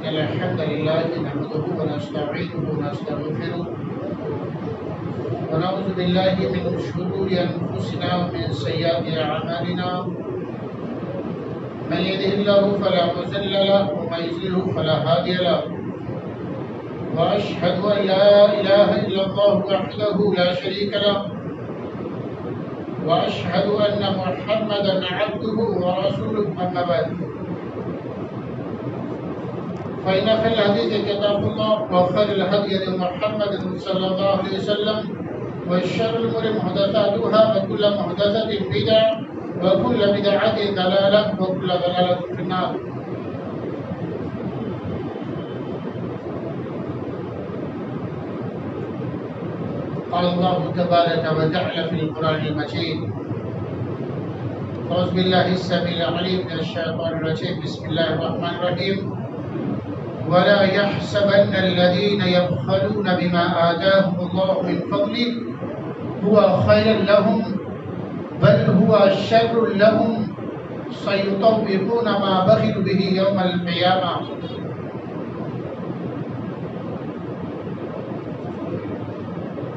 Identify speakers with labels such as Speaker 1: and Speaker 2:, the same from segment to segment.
Speaker 1: إن الحمد لله نحمده ونستعينه ونستغفره ونعوذ بالله من شرور أنفسنا ومن سيئات أعمالنا من يهده الله فلا مضل له ومن يضلل فلا هادي له وأشهد أن لا إله إلا الله وحده لا شريك له وأشهد أن محمدا عبده ورسوله أما بعد فإن خير الحديث كتاب الله وخير الهدي هدي محمد صلى الله عليه وسلم وشر الأمور محدثاتها وكل محدثة بدعة وكل بدعة ضلالة وكل ضلالة في النار. قال الله تبارك وتعالى في القرآن المجيد أعوذ بالله السميع العليم من الشيطان الرجيم بسم الله الرحمن الرحيم ولا يحسبن الذين يبخلون بما آتاهم الله من فضله هو خير لهم بل هو شر لهم سيطوقون ما بخلوا به يوم القيامة.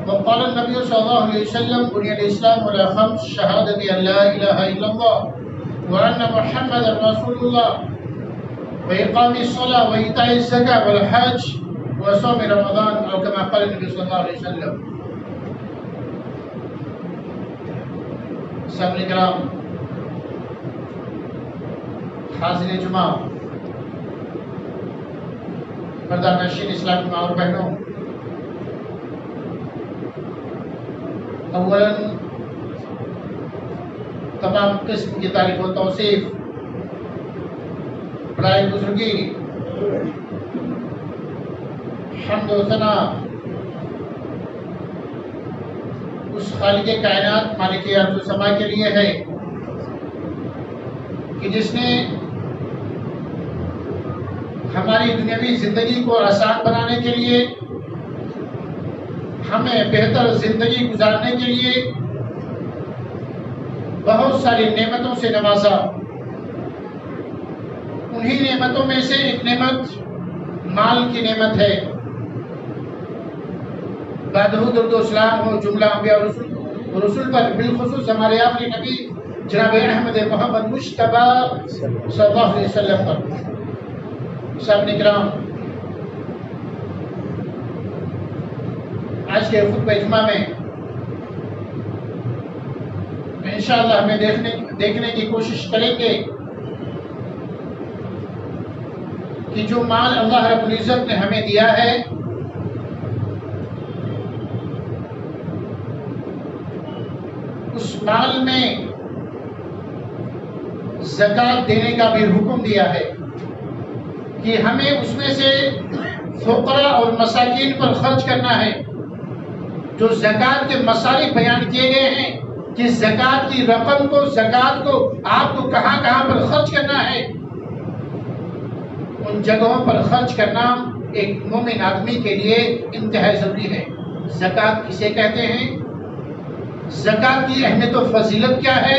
Speaker 1: وقال النبي صلى الله عليه وسلم بني الإسلام على خمس شهادة أن لا إله إلا الله وأن محمدا رسول الله وإقام الصلاة وإيتاء الزكاة والحج وصوم رمضان أو كما قال النبي صلى الله عليه وسلم. سامعین کرام، حاضرین جمعہ، پردہ نشین اسلامی ماں اور بہنوں، اولاً تمام قسم کی تعریف و توصیف برائے بزرگی، حمد و ثنا اس خالق کائنات مالک ارض و سما کے لیے ہے کہ جس نے ہماری دنیاوی زندگی کو آسان بنانے کے لیے، ہمیں بہتر زندگی گزارنے کے لیے بہت ساری نعمتوں سے نوازا. انہی نعمتوں میں سے ایک نعمت مال کی نعمت ہے. درود و سلام ہو جملہ انبیاء اور رسول پر، بالخصوص ہمارے آخری نبی جناب احمد محمد مجتبی صلی اللہ علیہ وسلم پر. سامعین کرام، آج کے خطبہ جمعہ میں انشاءاللہ ہمیں دیکھنے کی کوشش کریں گے کہ جو مال اللہ رب العزت نے ہمیں دیا ہے، اس مال میں زکوٰۃ دینے کا بھی حکم دیا ہے کہ ہمیں اس میں سے فقراء اور مساکین پر خرچ کرنا ہے. جو زکوٰۃ کے مصارف بیان کیے گئے ہیں کہ زکوٰۃ کی رقم کو، زکوٰۃ کو آپ کو کہاں کہاں پر خرچ کرنا ہے، ان جگہوں پر خرچ کرنا ایک مومن آدمی کے لیے انتہائی ضروری ہے. زکوٰۃ کسے کہتے ہیں؟ زکوٰۃ کی اہمیت و فضیلت کیا ہے؟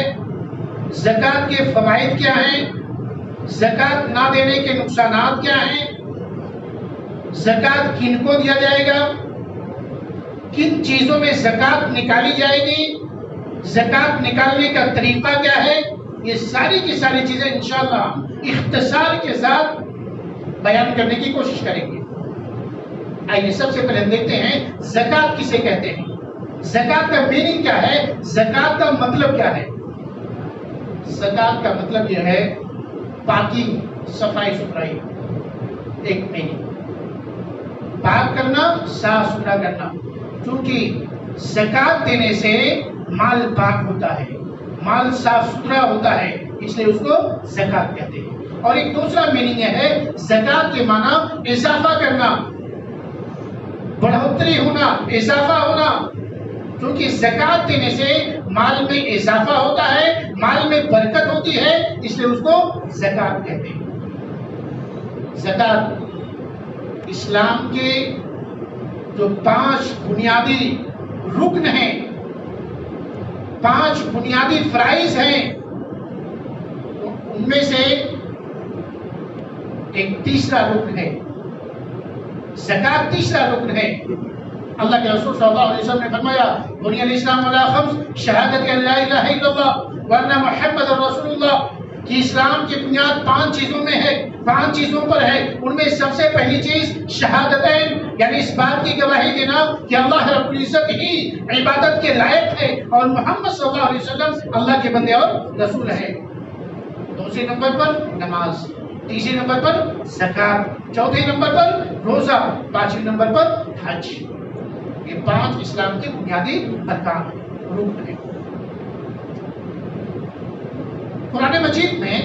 Speaker 1: زکوٰۃ کے فوائد کیا ہیں؟ زکوٰۃ نہ دینے کے نقصانات کیا ہیں؟ زکوٰۃ کن کو دیا جائے گا؟ کن چیزوں میں زکوٰۃ نکالی جائے گی؟ زکوٰۃ نکالنے کا طریقہ کیا ہے؟ یہ ساری کی ساری چیزیں انشاءاللہ اختصار کے ساتھ بیان کرنے کی کوشش کریں گے. آئیے سب سے پہلے دیکھتے ہیں زکوٰۃ کسے کہتے ہیں، زکوٰۃ کا میننگ کیا ہے، زکوٰۃ کا مطلب کیا ہے. زکوٰۃ کا مطلب یہ ہے پاکی، صفائی ستھرائی. ایک میننگ پاک کرنا، صاف ستھرا کرنا. کیونکہ زکوٰۃ دینے سے مال پاک ہوتا ہے، مال صاف ستھرا ہوتا ہے، اس لیے اس کو زکوٰۃ کہتے ہیں. اور ایک دوسرا میننگ یہ ہے زکوٰۃ کے معنی اضافہ کرنا، بڑھوتری ہونا، اضافہ ہونا. کیونکہ زکوٰۃ دینے سے مال میں اضافہ ہوتا ہے، مال میں برکت ہوتی ہے، اس لیے اس کو زکوٰۃ کہتے ہیں. زکوٰۃ اسلام کے جو 5 بنیادی رکن ہیں، 5 بنیادی فرائض ہیں، ان میں سے ایک تیسرا رکن ہے، زکات تیسرا رکن ہے۔ اللہ کے رسول صلی اللہ علیہ وسلم نے فرمایا بنی الاسلام علی خمس شہادت ان لا الہ الا اللہ وان محمد رسول اللہ، کہ اسلام کی بنیاد 5 چیزوں میں ہے، 5 چیزوں پر ہے۔ ان میں سب سے پہلی چیز شہادتین، یعنی اس بات کی گواہی دینا کہ اللہ رب العزت ہی عبادت کے لائق ہے اور محمد صلی اللہ علیہ وسلم اللہ کے بندے اور رسول ہے۔ دوسرے نمبر پر نماز، تیسرے نمبر پر زکات، چوتھے نمبر پر روزہ، پانچویں نمبر پر حج۔ یہ 5 اسلام کے بنیادی ارکان رکن ہیں۔ قرآن مجید میں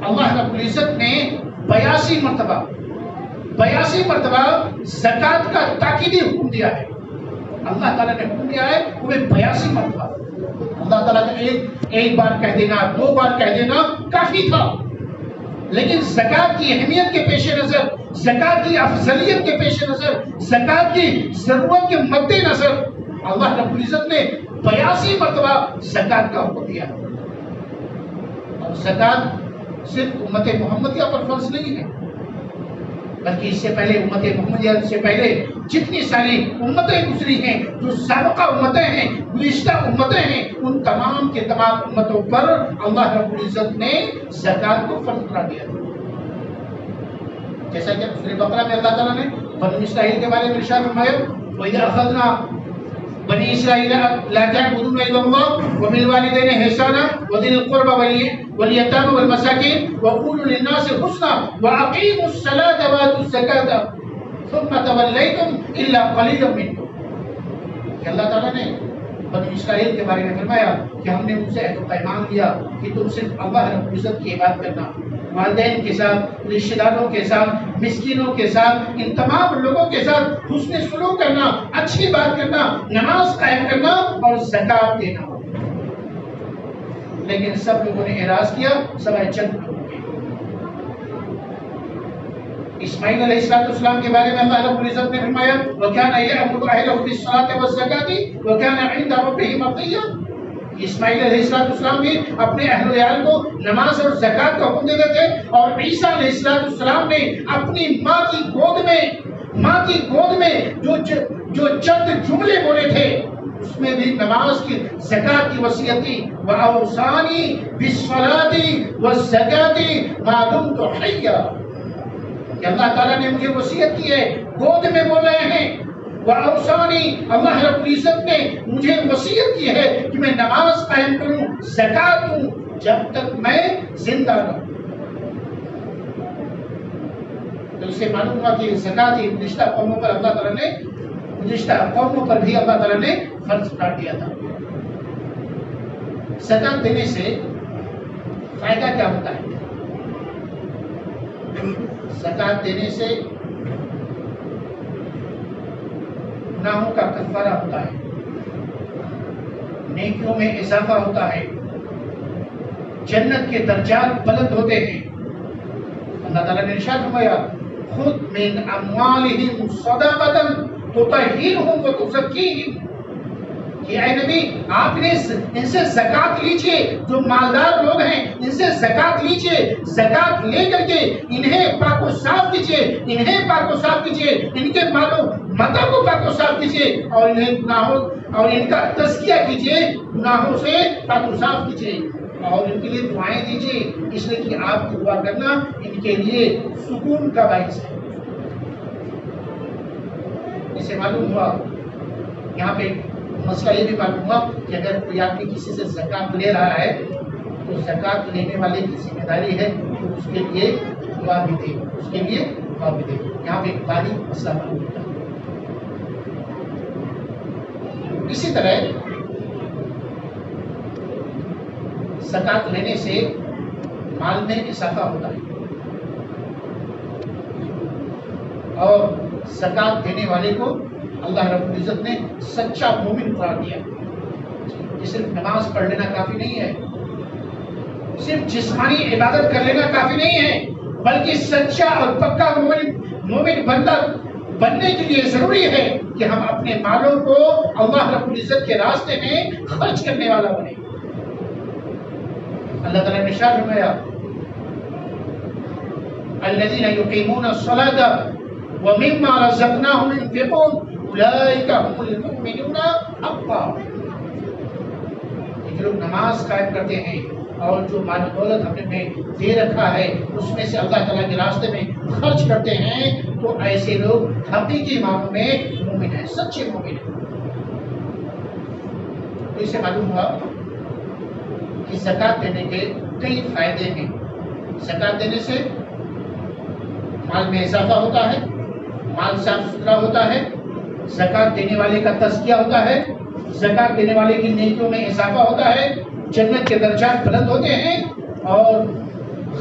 Speaker 1: اللہ رب العزت نے 82 مرتبہ زکات کا تاکیدی حکم دیا ہے۔ اللہ تعالیٰ نے حکم دیا ہے وہ 82 مرتبہ۔ اللہ تعالیٰ کا ایک بار کہہ دینا، 2 بار کہہ دینا کافی تھا، لیکن زکات کی اہمیت کے پیش نظر، زکات کی افضلیت کے پیش نظر، زکات کی ضرورت کے مد نظر اللہ رب العزت نے 82 مرتبہ زکات کا حکم دیا۔ اور زکات صرف امت محمدیہ پر فرض نہیں ہے، بلکہ اس سے پہلے امت محمدیہ سے پہلے جتنی ساری امتیں گزری ہیں، جو سابقہ امتیں ہیں، گزشتہ امتیں ہیں، ان تمام کے تمام امتوں پر اللہ رب العزت نے زکات کو فرض قرار دیا۔ جیسا کہ سورہ بقرہ میں اللہ تعالیٰ نے بنی اسرائیل کے بارے میں ارشاد فرمایا وَإِذَا أَخَذْنَا بنی اسرائیل لا تعبدون الا اللہ وبالوالدین احسانا وذی القربى والیتامى والمساکین وقولوا للناس حسنا واقیموا الصلاة وآتوا الزکاة ثم تولیتم الا قلیلا منکم۔ کہ اللہ تعالیٰ نے بنی اسرائیل کے بارے میں فرمایا کہ ہم نے ان سے عہد و پیمان لیا کہ تم صرف اللہ رب العزت کی عبادت کرنا، والدین کے ساتھ، رشتہ داروں کے ساتھ، مسکینوں کے ساتھ، ان تمام لوگوں کے ساتھ حسن سلوک کرنا، اچھی بات کرنا، نماز قائم کرنا اور زکات دینا۔ لیکن سب لوگوں نے اعراض کیا سوائے چند لوگوں کے۔ اسماعیل علیہ السلام کے بارے میں اللہ رب العزت نے فرمایا وَكَانَ يَأْمُرُ أَهْلَهُ بِالصَّلَاةِ وَالزَّكَاةِ وَكَانَ عِندَ رَبِّهِ مَرْضِيًّا۔ اسماعیل علیہ السلام بھی اپنے اہل و عیال کو نماز اور زکات کا حکم دیتے تھے، اور عیسیٰ علیہ السلام نے اپنی ماں کی گود میں جو چند جملے بولے تھے اس میں بھی نماز کی، زکات کی وصیت تھی وَأَوْصَانِي بِالصَّلَاةِ وَالزَّكَاةِ مَا دُمْتُ حَيًّا، کہ اللہ تعالیٰ نے مجھے وصیت کی ہے، گود میں بول رہے ہیں وَأَوْصَانِي، اللہ رب العزت نے مجھے وصیت کی ہے کہ میں نماز قائم کروں، زکات دوں جب تک میں زندہ رہوں۔ تو اس سے معلوم ہوا کہ زکات گزشتہ قوموں پر اللہ تعالیٰ نے، گزشتہ قوموں پر بھی اللہ تعالیٰ نے فرض قرار دیا تھا۔ زکات دینے سے فائدہ کیا ہوتا ہے؟ زکات دینے سے گناہوں کا کفارہ ہوتا ہے، نیکیوں میں اضافہ ہوتا ہے، جنت کے درجات بلند ہوتے ہیں۔ اللہ تعالیٰ نے ارشاد فرمایا خُذْ مِنْ أَمْوَالِهِمْ صَدَقَةً تُطَهِّرُهُمْ وَتُزَكِّيهِمْ، کہ اے نبی آپ نے ان سے زکات لیجئے، جو مالدار لوگ ہیں ان سے زکات لیجئے، زکات لے کر کے انہیں پاک و صاف کیجئے، انہیں پاک و صاف کیجئے، ان کے مالوں متا کو پاک و صاف کیجئے، اور انہیں گناہوں اور ان کا تزکیہ کیجئے، گناہوں سے پاک و صاف کیجئے، اور ان کے لیے دعائیں دیجئے، اس لیے کہ آپ کی دعا کرنا ان کے لیے سکون کا باعث ہے۔ اس سے معلوم ہوا، یہاں پہ مسئلہ یہ بھی معلوم ہوا کہ اگر کوئی آدمی کسی سے زکات لے رہا ہے تو زکات لینے والے کی ذمہ داری ہے کہ اس کے لیے دعا بھی دے، اس کے لیے دعا بھی دے۔ یہاں پہ ایک باریک مسئلہ معلوم ہوتا ہے۔ اسی طرح زکات لینے سے مال میں اضافہ ہوتا ہے، اور زکات دینے والے کو اللہ رب العزت نے سچا مومن قرار دیا۔ کہ صرف نماز پڑھ لینا کافی نہیں ہے، صرف جسمانی عبادت کر لینا کافی نہیں ہے، بلکہ سچا اور پکا مومن بندہ بننے کے لیے ضروری ہے کہ ہم اپنے مالوں کو اللہ رب العزت کے راستے میں خرچ کرنے والا بنے۔ اللہ تعالیٰ نے ارشاد فرمایا الذين يقيمون الصلاة ومما رزقناهم ينفقون اولئك هم المؤمنون حقا. جو لوگ نماز قائم کرتے ہیں اور جو مال دولت ہم نے دے رکھا ہے اس میں سے اللہ تعالیٰ کے راستے میں خرچ کرتے ہیں تو ایسے لوگ حقیقی معنوں میں مومن ہیں، سچے مومن ہیں. تو اسے معلوم ہوا کہ زکوٰۃ دینے کے کئی فائدے ہیں. زکوٰۃ دینے سے مال میں اضافہ ہوتا ہے، مال صاف ستھرا ہوتا ہے، زکوٰۃ دینے والے کا تزکیہ ہوتا ہے، زکوٰۃ دینے والے کی نیکیوں میں اضافہ ہوتا ہے، جنت کے درجات بلند ہوتے ہیں، اور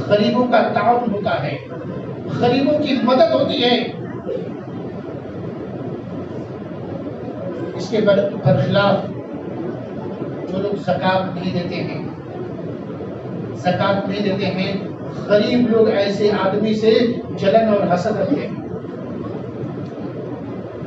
Speaker 1: غریبوں کا تعاون ہوتا ہے، غریبوں کی مدد ہوتی ہے. اس کے برخلاف جو لوگ زکوٰۃ نہیں دیتے ہیں، زکوٰۃ نہیں دیتے ہیں، غریب لوگ ایسے آدمی سے جلن اور حسد رکھتے ہیں.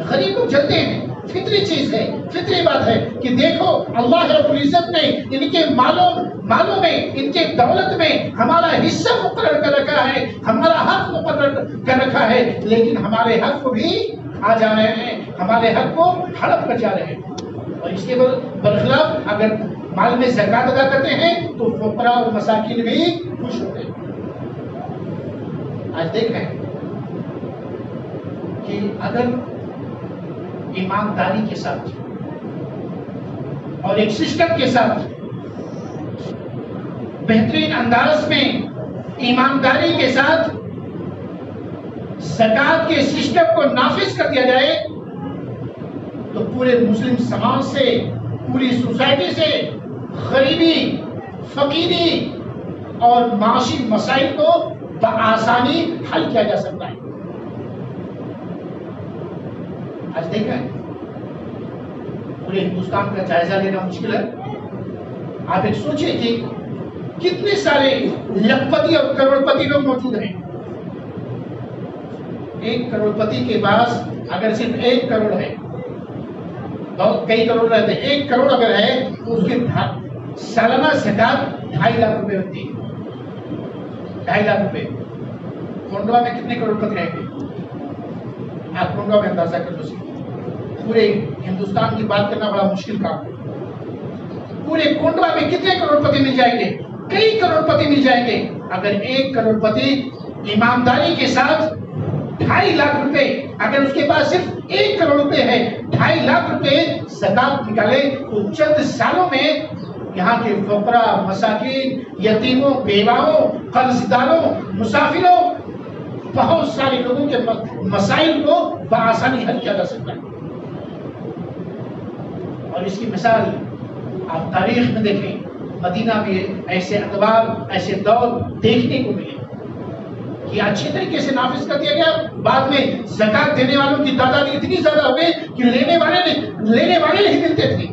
Speaker 1: غریب لوگ جلتے ہیں، فطری چیز ہے، فطری بات ہے کہ دیکھو اللہ رب العزت نے ان کے مالوں میں، ان کے دولت میں ہمارا حصہ مقرر کر رکھا ہے، ہمارا حق مقرر کر رکھا ہے، لیکن ہمارے حق کو بھی کھا جا رہے ہیں، ہمارے حق کو ہڑپ کر جا رہے ہیں. اور اس کے برخلاف اگر مال میں زکوٰۃ ادا کرتے ہیں تو فقراء اور مساکین بھی خوش ہوتے ہیں. آج دیکھیں کہ اگر ایمانداری کے ساتھ اور ایک سسٹم کے ساتھ بہترین انداز میں ایمانداری کے ساتھ زکوٰۃ کے سسٹم کو نافذ کر دیا جائے تو پورے مسلم سماج سے، پوری سوسائٹی سے غریبی، فقیری اور معاشی مسائل کو بآسانی حل کیا جا سکتا ہے. آج دیکھا ہے پورے ہندوستان کا جائزہ لینا مشکل ہے. آپ ایک سوچیں کہ کتنے سارے لکھپتی اور کروڑپتی لوگ موجود ہیں. ایک کروڑپتی کے پاس اگر صرف 1 کروڑ ہے، بہت کئی کروڑ رہتے ہیں، 1 کروڑ اگر ہے تو اس کی سالانہ زکوٰۃ 2.5 لاکھ روپے ہوتی ہے. 2.5 لاکھ روپے. کونڈوا میں کتنے کروڑپتی رہیں گے؟ آپ کونڈوا میں اندازہ کر لو. پورے ہندوستان کی بات کرنا بڑا مشکل کام ہے. پورے کونڈوا میں کتنے کروڑپتی مل جائیں گے؟ کئی کروڑپتی مل جائیں گے. اگر 1 کروڑپتی ایمانداری کے ساتھ 2.5 لاکھ روپے، اگر اس کے پاس صرف 1 کروڑ روپے ہے، 2.5 لاکھ روپے زکوٰۃ نکالے تو چند سالوں میں یہاں کے فقراء، مساکین، یتیموں، بیواؤں، قرض داروں، مسافروں، بہت سارے لوگوں کے مسائل کو بآسانی حل کیا جا سکتا ہے. اور اس کی مثال آپ تاریخ میں دیکھیں، مدینہ میں ایسے ادوار، ایسے دور دیکھنے کو ملے کہ اچھے طریقے سے نافذ کر دیا گیا. بعد میں زکوٰۃ دینے والوں کی تعداد اتنی زیادہ ہو گئی کہ لینے والے نہیں ملتے تھے.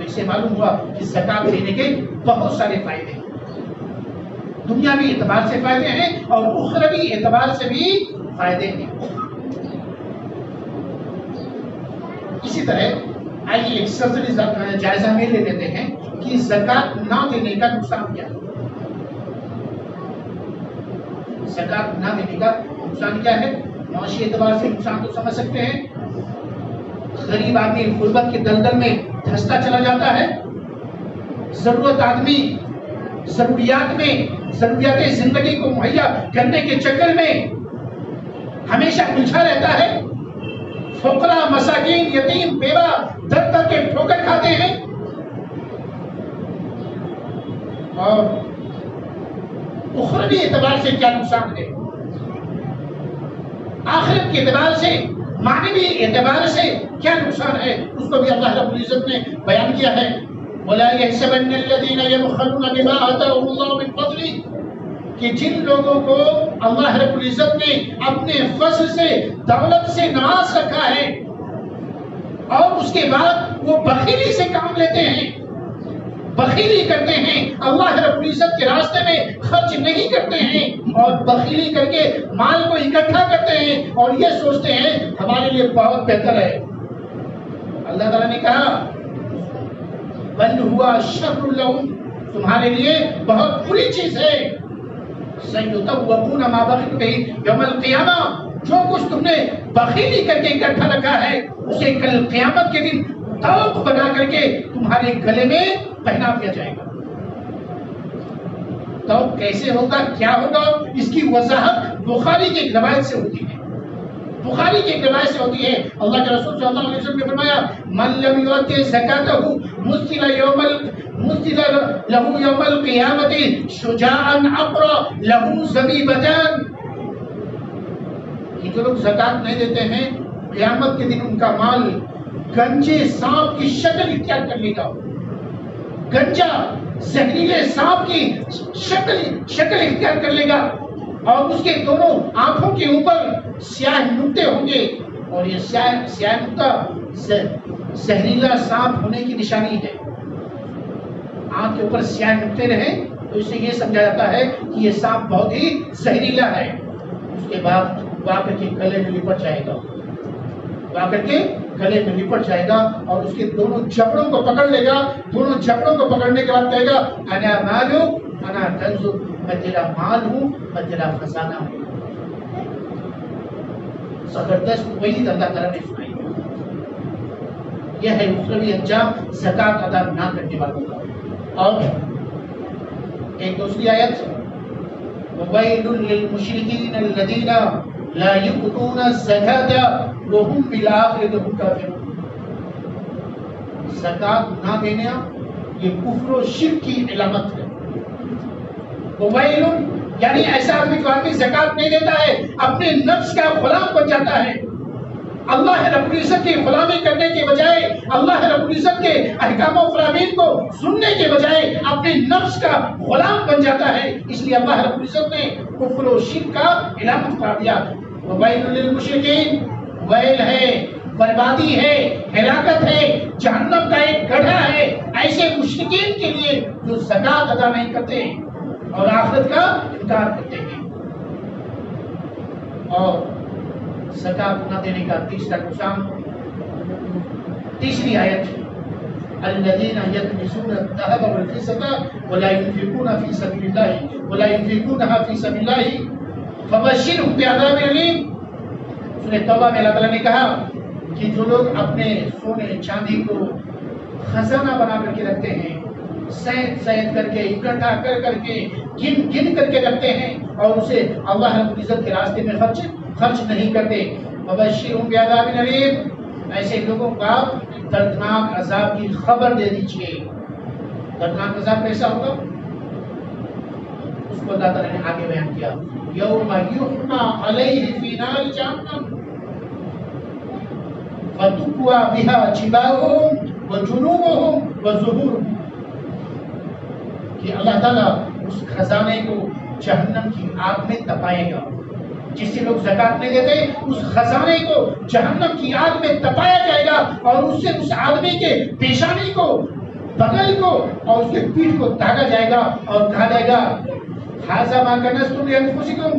Speaker 1: اس سے معلوم ہوا کہ زکوٰۃ دینے کے بہت سارے فائدے ہیں. دنیاوی اعتبار سے فائدے ہیں اور اخروی اعتبار سے بھی فائدے ہیں. اسی طرح آئیے ایک سرسری جائزہ میں لے لیتے ہیں کہ زکوٰۃ نہ دینے کا نقصان کیا ہے. زکوٰۃ نہ دینے کا نقصان کیا ہے؟ معاشی اعتبار سے نقصان تو سمجھ سکتے ہیں. غریب آدمی غربت کے دلدل میں دھستا چلا جاتا ہے. ضرورت آدمی ضروریات زندگی کو مہیا کرنے کے چکر میں ہمیشہ الجھا رہتا ہے. فقراء، مساکین، یتیم، بیوہ در در کے ٹھوکر کھاتے ہیں. اور اخروی اعتبار سے کیا نقصان ہے؟ آخرت کے اعتبار سے، معنوی اعتبار سے کیا نقصان ہے؟ اس کو بھی اللہ رب العزت نے بیان کیا ہے. وَلَا يَحْسَبَنَّ الَّذِينَ يَبْخَلُونَ بِمَا آتَاهُمُ اللَّهُ مِنْ فَضْلِهِ کہ جن لوگوں کو اللہ رب العزت نے اپنے فضل سے، دولت سے نواز رکھا ہے اور اس کے بعد وہ بخیلی سے کام لیتے ہیں، بخیلی کرتے ہیں، اللہ رب العزت کے راستے میں خرچ نہیں کرتے ہیں اور بخیلی کر کے مال کو اکٹھا کرتے ہیں اور یہ سوچتے ہیں ہمارے لیے بہت بہتر ہے. اللہ تعالیٰ نے کہا بل ہوا شر لہم، تمہارے لیے بہت بری چیز ہے. سَيُطَوَّقُونَ مَا بَخِلُوا بِهِ یوم القیامہ، جو کچھ تم نے بخیلی کر کے اکٹھا رکھا ہے اسے کل قیامت کے دن توق بنا کر کے تمہارے گلے میں پہنا دیا جائے گا۔ توق کیسے ہوگا، کیا ہوگا، اس کی وضاحت بخاری کی ایک روایت سے ہوتی ہے۔ بخاری کی ایک روایت سے ہوتی ہے، اللہ کے رسول صلی اللہ علیہ وسلم نے فرمایا من لم یؤت زکاتہ مثل له یوم القیامت شجاعا عقرا له زبیبتان، کہ جو لوگ زکات نہیں دیتے ہیں قیامت کے دن ان کا مال گنجے سانپ کی شکل اختیار کر لے گا، گنجا زہریلے سانپ کی شکل اختیار کر لے گا، اور اس کے دونوں آنکھوں کے اوپر سیاہ نقطے ہوں گے، اور یہ سیاہ نقطہ زہریلا سانپ ہونے کی نشانی ہے۔ آنکھ کے اوپر سیاہ نقطے رہے تو اس سے یہ سمجھا جاتا ہے کہ یہ سانپ بہت ہی زہریلا ہے۔ اس کے بعد وہ آ کر کے گلے میں لپٹ جائے گا، وہ آ کر کے گلے میں لپٹ جائے گا اور اس کے دونوں جبڑوں کو پکڑ لے گا، دونوں جبڑوں کو پکڑنے کے بعد کہے گا انا مالو انا کنز، میں تیرا مال ہوں، میں تیرا خزانہ ہوں۔ زبردست وہی اللہ تعالیٰ نے سنائی۔ یہ ہے اخروی انجام زکات ادا نہ کرنے والوں کا۔ اور ایک دوسری آیت وَوَيْلٌ لِّلْمُشْرِكِينَ الَّذِينَ لَا يُؤْتُونَ الزَّكَاةَ وَهُمْ بِالْآخِرَةِ هُمْ كَافِرُونَ۔ زکات نہ دینا یہ کفر و شرک کی علامت ہے۔ وَوَيْلٌ یعنی ایسا آدمی جو آدمی زکات نہیں دیتا ہے اپنے نفس کا غلام بن جاتا ہے۔ اللہ رب العزت کی غلامی کرنے کے بجائے، اللہ رب العزت کے احکام و فرامین کو سننے کے بجائے اپنے نفس کا غلام بن جاتا ہے۔ اس لیے اللہ رب العزت نے کفر و شرک کا علامت قرار دیا۔ وَوَيْلٌ لِّلْمُشْرِكِينَ، ویل ہے، بربادی ہے، ہلاکت ہے، جہنم کا ایک گڑھا ہے ایسے مشرکین کے لیے جو زکات ادا نہیں کرتے اور آخرت کا انکار کرتے ہیں۔ اور زکات نہ دینے کا تیسرا نقصان، تیسری آیت الذين يكنزون الذهب والفضة ولا ينفقون في سبيل الله ولا ينفقونها في سبيل الله فبشرهم بعذاب أليم۔ سورہ توبہ میں اللہ تعالیٰ نے کہا کہ جو لوگ اپنے سونے چاندی کو خزانہ بنا کر کے رکھتے ہیں، سید کر کے اکٹھا کر کے گن کر کے رکھتے ہیں اور اسے اللہ رب العزت کے راستے میں خرچ نہیں کرتے، فبشرهم بعذاب أليم، ایسے لوگوں کا دردناک عذاب کی خبر دے دیجئے۔ دردناک عذاب کیسا ہوگا اس کو اللہ تعالیٰ نے آگے بیان کیا، یوم یحمى علیہ فی نار جہنم فتکوی بها جباہهم وجنوبهم وظہورهم، کہ اللہ تعالیٰ اس خزانے کو جہنم کی آگ میں تپائے گا۔ جس سے لوگ زکات نہیں دیتے اس خزانے کو جہنم کی آگ میں تپایا جائے گا اور اس سے اس آدمی کے پیشانی کو، بغل کو اور اس کے پیٹھ کو داغا جائے گا اور کہا جائے گا ھذا ما کنزتم لانفسکم،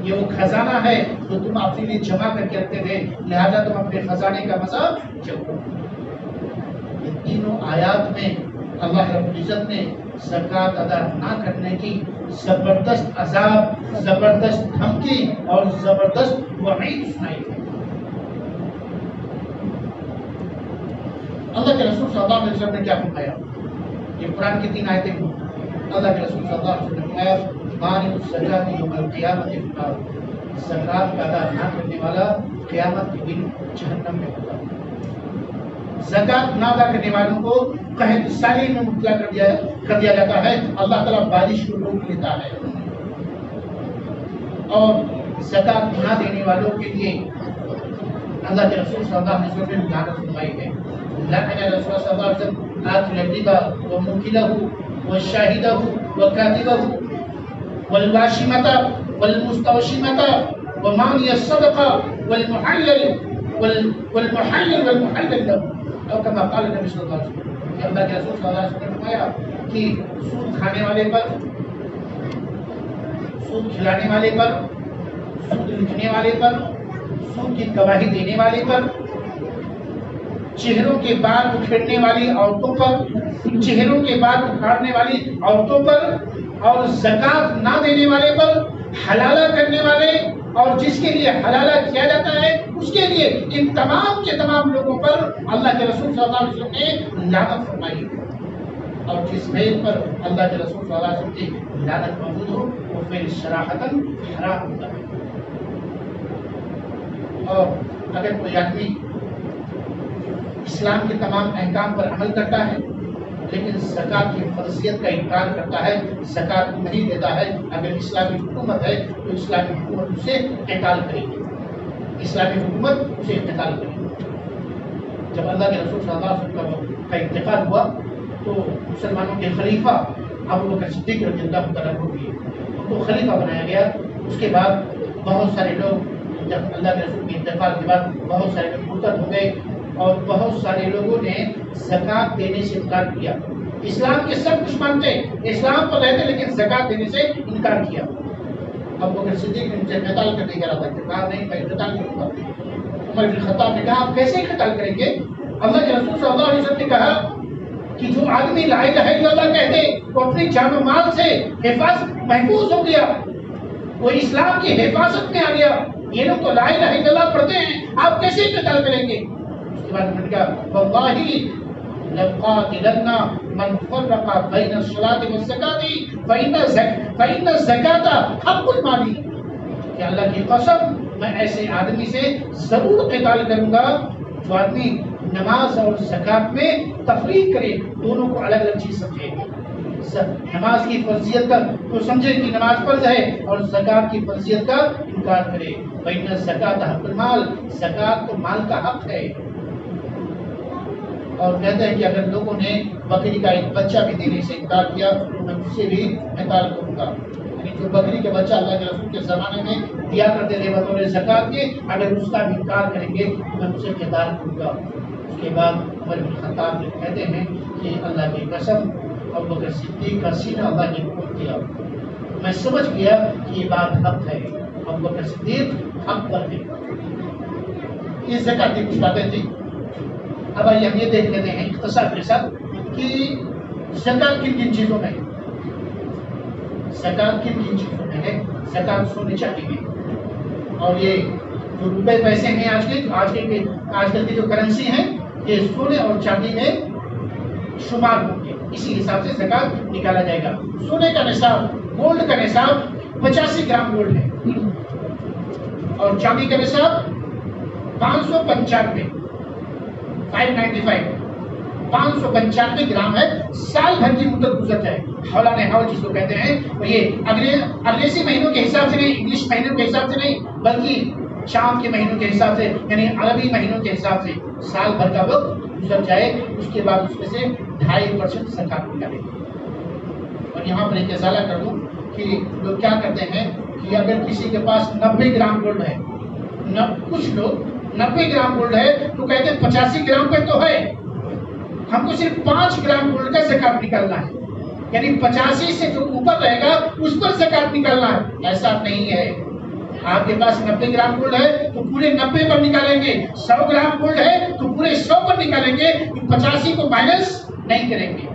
Speaker 1: یہ وہ خزانہ ہے جو تم اپنے لیے جمع کر کے رکھتے تھے، لہذا تم اپنے خزانے کا مزہ چکھو۔ یہ تینوں آیات میں اللہ رب العزت نے زکات ادا نہ کرنے کی زبردست عذاب، زبردست دھمکی اور زبردست وعید سنائی ہے۔ اللہ کے رسول صلی اللہ علیہ وسلم نے کیا فرمایا؟ یہ قرآن کی 3 آیتیں ہیں۔ اللہ کے رسول صلی اللہ علیہ وسلم نے فرمایا مانع الزکاۃ یوم القیامۃ فی النار، زکات ادا نہ کرنے والا قیامت کے دن جہنم میں ہوگا۔ زکات نہ ادا کرنے والوں کو قحط سالی میں مبتلا کر دیا جاتا ہے، اللہ تعالیٰ بارش کو روک لیتا ہے۔ اور زکات نہ دینے والوں کے لیے اللہ کے رسول صلی اللہ علیہ وسلم نے لعنت فرمائی ہے۔ لعن رسول صلی اللہ علیہ وسلم آکل الربا وموکلہ وشاہدہ وکاتبہ والواشمۃ والمستوشمۃ ومانی الصدقہ والمحلل والمحلل له، اور کما قال نبی صلی اللہ علیہ وسلم، کہ اللہ کے رسول صلی اللہ علیہ وسلم نے فرمایا کہ سود کھانے والے پر، سود کھلانے والے پر، سود لکھنے والے پر، سود کی گواہی دینے والے پر، چہروں کے بال اکھیڑنے والی عورتوں پر، چہروں کے بال اکھاڑنے والی عورتوں پر اور زکات نہ دینے والے پر حلالہ کرنے والے اور جس کے لیے حلالہ کیا جاتا ہے اس کے لیے ان تمام کے تمام لوگوں پر اللہ کے رسول صلی اللہ علیہ وسلم نے لعنت فرمائی اور جس بھیل پر اللہ کے رسول صلی اللہ علیہ وسلم کی لعنت موجود ہو وہ پھر صراحتاً حرام ہوتا ہے۔ اور اگر کوئی آدمی اسلام کے تمام احکام پر عمل کرتا ہے لیکن زکات کی فرضیت کا انکار کرتا ہے، زکات نہیں دیتا ہے، اگر اسلامی حکومت ہے تو اسلامی حکومت اسے اعطال کرے گی، اسلامی حکومت اسے اعطال کرے گی۔ جب اللہ کے رسول صلی اللہ علیہ وسلم کا انتقال ہوا تو مسلمانوں کے خلیفہ ابو بکر صدیق رضی اللہ عنہ ہوئے، ان کو خلیفہ بنایا گیا۔ اس کے بعد بہت سارے لوگ، جب اللہ کے رسول کے انتقال کے بعد بہت سارے لوگ مرتد ہو گئے اور بہت سارے لوگوں نے زکات دینے سے انکار کیا۔ اسلام کے سب کچھ مانتے، اسلام پر رہتے لیکن زکات دینے سے انکار کیا۔ ابو بکر صدیق نے ان سے قتال کرنے کا ارادہ کیا، کہا نہیں میں قتال کروں گا۔ عمر بن خطاب نے کہا آپ کیسے قتال کریں گے؟ اللہ کے رسول صلی اللہ علیہ وسلم نے کہا کہ جو آدمی لا الہ الا اللہ کہتے وہ اپنی جان و مال سے محفوظ ہو گیا، وہ اسلام کی حفاظت میں آ گیا۔ یہ لوگ تو لا الہ الا اللہ پڑھتے ہیں، آپ کیسے قتال کریں گے؟ اس کے بعد انہوں نے کہا واللہ لقاتلن من فرق بین الصلاۃ والزکاۃ فإن الزکاۃ حق المال، کہ اللہ کی قسم میں ایسے آدمی سے ضرور قتال کروں گا جو آدمی نماز اور زکات میں تفریق کرے، دونوں کو الگ الگ چیز سمجھے۔ نماز کی فرضیت کا تو سمجھے کہ نماز فرض ہے اور زکات کی فرضیت کا انکار کرے۔ فإن الزکاۃ حق المال، زکات تو مال کا حق ہے۔ اور کہتے ہیں کہ اگر لوگوں نے بکری کا ایک بچہ بھی دینے سے انکار کیا تو میں اس سے بھی انکار کروں گا۔ یعنی جو بکری کا بچہ اللہ کے رسول کے زمانے میں دیا کرتے تھے بطور زکات کے، اگر اس کا بھی انکار کریں گے تو میں اسے قتال کروں گا۔ اس کے بعد عمر بن خطاب کہتے ہیں کہ اللہ کی قسم ابو بکر صدیق کا سینہ اللہ نے کھول دیا، میں سمجھ گیا کہ یہ بات حق ہے، ابو بکر صدیق حق پر ہے۔ یہ زکات کی کچھ باتیں تھیں۔ اب آئیے ہم یہ دیکھ لیتے ہیں اختصار کے ساتھ کہ زکات کن کن چیزوں میں ہے۔ زکات کن کن چیزوں میں ہے؟ زکات سونے چاندی میں، اور یہ جو روپے پیسے ہیں آج کل کی جو کرنسی ہیں یہ سونے اور چاندی میں شمار ہوں گے، اسی حساب سے زکات نکالا جائے گا۔ سونے کا نصاب، گولڈ کا نصاب 85 گرام گولڈ ہے اور چاندی کا نصاب 595 595 گرام ہے۔ سال بھر کی مدت گزر جائے، حولان حول جس کو کہتے ہیں، اور یہ اگریزی مہینوں کے حساب سے نہیں، انگلش مہینوں کے حساب سے نہیں، بلکہ شام کے مہینوں کے حساب سے، یعنی عربی مہینوں کے حساب سے سال بھر کا وقت گزر جائے، اس کے بعد اس میں سے 2.5% زکات نکالے۔ اور یہاں پر ایک ازالہ کر دوں کہ لوگ کیا کرتے ہیں کہ اگر کسی کے پاس 90 گرام گولڈ ہے، کچھ لوگ 90 گرام گولڈ ہے تو کہتے ہیں 85 گرام پہ تو ہے، ہم کو صرف 5 گرام گولڈ کا زکات نکالنا ہے، یعنی 85 سے جو اوپر رہے گا اس پر زکات نکالنا ہے۔ ایسا نہیں ہے، آپ کے پاس 90 گرام گولڈ ہے تو پورے 90 پر نکالیں گے، 100 گرام گولڈ ہے تو پورے 100 پر نکالیں گے، 85 کو مائنس نہیں کریں گے۔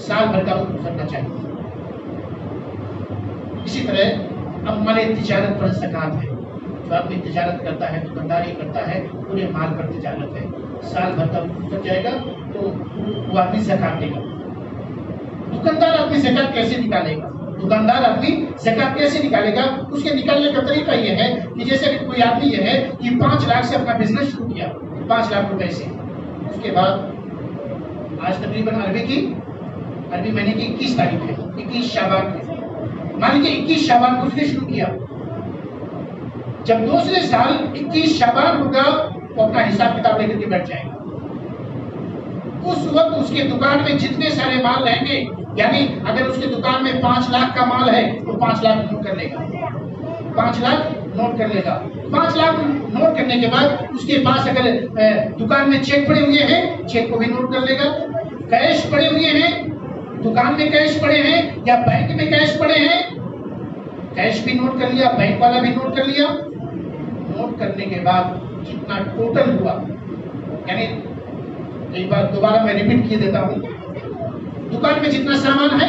Speaker 1: سال بھر کا وقت گزرنا چاہیے۔ اسی طرح اب مال تجارت پر زکات ہے، جو آدمی تجارت کرتا ہے، دکانداری کرتا ہے، پورے مال پر تجارت ہے، سال بھر کا وقت گزر جائے گا تو وہ آدمی زکات دے گا۔ دکاندار اپنی زکات کیسے نکالے گا؟ دکاندار اپنی زکات کیسے نکالے گا؟ اس کے نکالنے کا طریقہ یہ ہے کہ جیسے کوئی آدمی یہ ہے کہ 5 لاکھ سے اپنا بزنس شروع کیا، 5 لاکھ روپے سے، اس کے بعد آج تقریباً عربی مہینے کی 21 تاریخ ہے، 21 شعبان ہے، مان لیجیے 21 شعبان کو اس نے شروع کیا۔ جب دوسرے سال 21 شعبان ہوگا تو اپنا حساب کتاب لے کر کے بیٹھ جائے گا۔ اس وقت اس کے دکان میں جتنے سارے مال رہیں گے، یعنی اگر اس کے دکان میں 5 لاکھ کا مال ہے تو 5 لاکھ نوٹ کر لے گا، 5 لاکھ نوٹ کر لے گا۔ 5 لاکھ نوٹ کرنے کے بعد اس کے پاس اگر دکان میں چیک پڑے ہوئے ہیں، چیک کو بھی نوٹ کر لے گا۔ کیش پڑے ہوئے ہیں، دکان میں کیش پڑے ہیں یا بینک میں کیش پڑے ہیں، کیش بھی نوٹ کر لیا، بینک والا بھی نوٹ کر لیا۔ نوٹ کرنے کے بعد جتنا ٹوٹل ہوا، یعنی ایک بار دوبارہ میں ریپیٹ کیے دیتا ہوں، دکان میں جتنا سامان ہے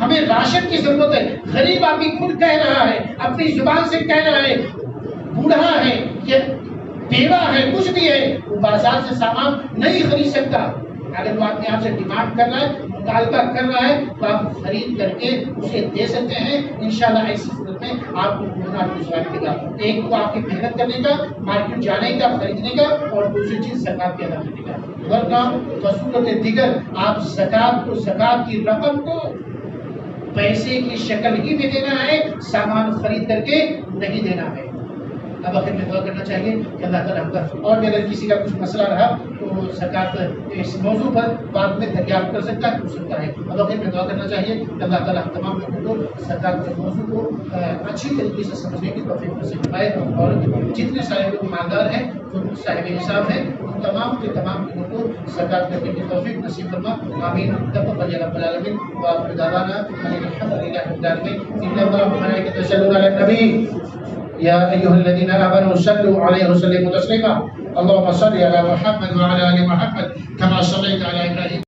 Speaker 1: ہمیں راشن کی ضرورت ہے. غریب آدمی خود کہہ رہا ہے, اپنی زبان سے کہہ رہا ہے, بوڑھا ہے یا بیوہ ہے, کچھ بھی ہے, وہ بازار سے سامان نہیں خرید سکتا. اگر وہ آدمی آپ سے ڈیمانڈ کر رہا ہے, مطالبہ کر رہا ہے, تو آپ خرید کر کے اسے دے سکتے ہیں. انشاءاللہ ایسی صورت میں آپ کو گناہ دوسرا ملے گا. ایک تو آپ کی محنت کرنے کا, مارکیٹ جانے کا, خریدنے کا, اور دوسری چیز زکات کے ادا کرنے کا. ورنہ بصورت دیگر آپ زکات کی رقم کو پیسے کی شکل ہی میں دینا ہے, سامان خرید کر کے نہیں دینا ہے. اب آخر میں دعا کرنا چاہیے کہ اللہ تعالیٰ ہم کا, اور بھی اگر کسی کا کچھ مسئلہ رہا تو زکات اس موضوع پر بعد میں دریافت کر سکتا ہے, پوچھ سکتا ہے. اب آخر میں دعا کرنا چاہیے کہ اللہ تعالیٰ ہم تمام لوگوں کو زکات کے موضوع کو اچھی طریقے سے سمجھنے کی توفیق نصیب فرمائے, اور جتنے سارے لوگ مالدار ہیں, جو صاحب حساب ہیں, ان تمام کے تمام لوگوں کو زکات کرنے کی توفیق نصیب فرما. آمین. تقبل رب العالمین. وآخر دعوانا ان الحمد للہ رب العالمین. ان اللہ وملائکته یصلون علی النبی يا أيها الذين آمنوا صلوا عليه وسلموا تسليما. اللهم صل على محمد وعلى آل محمد كما صليت على إبراهيم